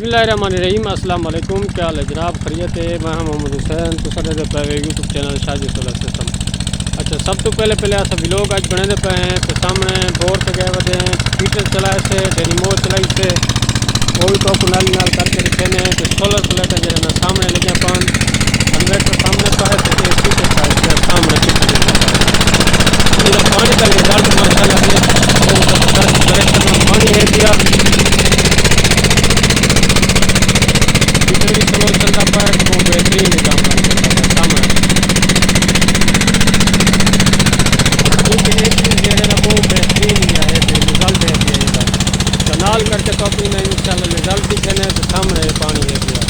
बिस्मिल्लाहिर्रहमानिर्रहीम। अस्सलाम वालेकुम। क्या हाल है जनाब? खैरियत है? मैं मोहम्मद हुसैन तो साढ़े पे YouTube channel Shaji solar system. अच्छा, सब तो पहले अस व्लॉग अज बने पे हैं तो सामने बोर से गए वे हैं, हीटर चलाए से डेनिमो चलाई से वो भी तो नाल नाल करके रखे ने तो सोलर प्लेट जो ना सामने लगे पान इन्वर्टर सामने पाए तो एसी के साइड सामने पानी का रिजल्ट माशाल्लाह से बहुत जबरदस्त करेक्टर में पानी है दिया चलता पाए तो बेहतरीन निजाम सामने क्योंकि एक चीज़ जो है ना वो बेहतरीन है रिजल्ट है कनाल करके तो अपनी में इंशाल्लाह रिजल्ट भी देने तो सामने पानी है दिया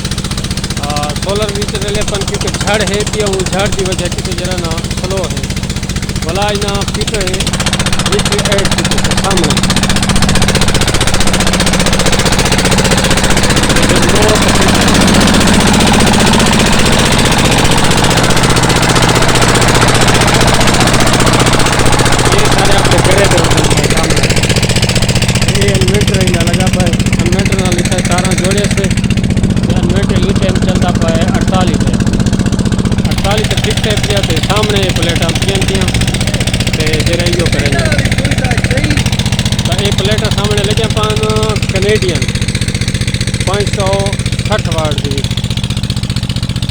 सोलर भी चलेपन क्योंकि झड़ है दिया वो झड़ की वजह से जरा ना स्लो है भला ना फिट है एड की सामने जोड़े से इन्वर्टर ली टाइम चलता पाए 48 तक फिक्स है पिया तो सामने प्लेटा पियन तो जरा यो करेंगे तो ये प्लेटा सामने लगे पान कैनेडियन 560 वाट की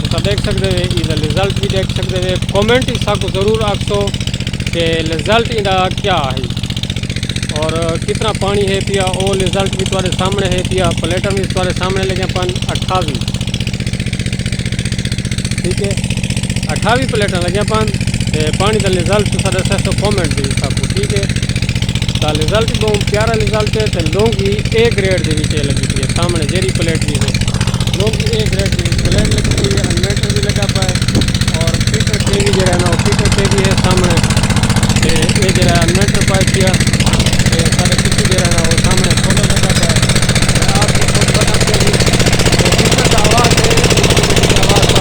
तो देख सकते हैं इसका रिजल्ट भी देख सकते हैं। कमेंट इसको ज़रूर आखो कि रिजल्ट इनका क्या है और कितना पानी है पिया वो रिजल्ट भी तुम्हारे सामने है पिया प्लेटर भी तुम्हारे सामने लगे पान 28 ठीक है 28 प्लेटर लगे पान पानी का रिजल्ट साढ़े 600 कॉमेंट भी सबको ठीक है तो रिजल्ट बहुत प्यारा रिजल्ट है तो लोग ही ए ग्रेड के नीचे लगी थी सामने जेरी प्लेट भी है लोग ए ग्रेड की प्लेट लगी हुई है इन्वर्टर भी लगा पाए और फीटर पे भी जो है ना फीटर पे भी है सामने ये जरा इन्वर्टर पाए किया सारे किसी दे रहा वो सामने सोलर लगा है आपको खुद बताते हैं तो का आवाज़ है आवाज़ का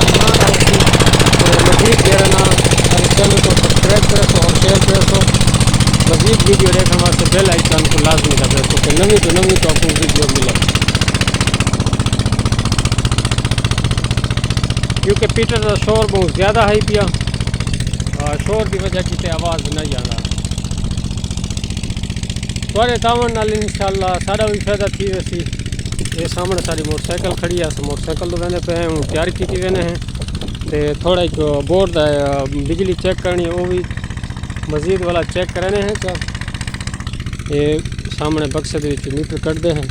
तो मज़ीद दे रहा सारे चैनल को सब्सक्राइब करे तो और शेयर करे तो मज़ीद वीडियो देखने वास्ते बेल आइकन को लाजमी कर दे तो नवी तो आपको वीडियो मिले क्योंकि पीटर का शोर बहुत ज़्यादा है पिया शोर की वजह की आवाज़ नहीं आना थोड़े तावन नाल इंशाल्लाह सारा भी फायदा थी वैसी ये सामने सारी मोटरसाइकिल खड़ी है मोटरसाइकिल तो वेंदे पे हैं तैयार की वेने हैं तो थोड़ा एक बोर्ड बिजली चेक करनी है वो भी मजीद वाला चेक कराने हैं क्या ये सामने बक्से के मीटर कटते हैं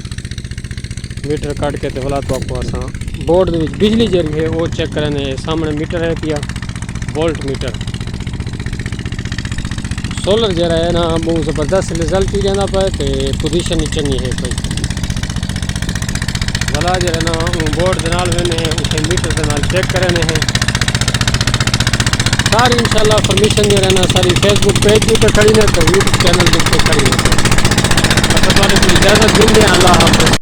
मीटर कट के तो भला तो आपको असा बोर्ड बिजली जरी है वो चेक कराने सामने मीटर है पिया वोल्ट मीटर सोलर जरा है ना बहुत ज़बरदस्त रिजल्ट ही रहना पाए तो पोजीशन ही चंगी है कोई भला जरा ना बोर्ड के नाल वेने हैं उसे मीटर के नाल चेक करने हैं सारी इंशाल्लाह परमिशन जो रहना सारी फेसबुक पेज भी तो खड़ी है तो यूट्यूब चैनल भी तो खड़ी है। अच्छा, इजाज़त दूँगे। अल्लाह हाफ़िज़।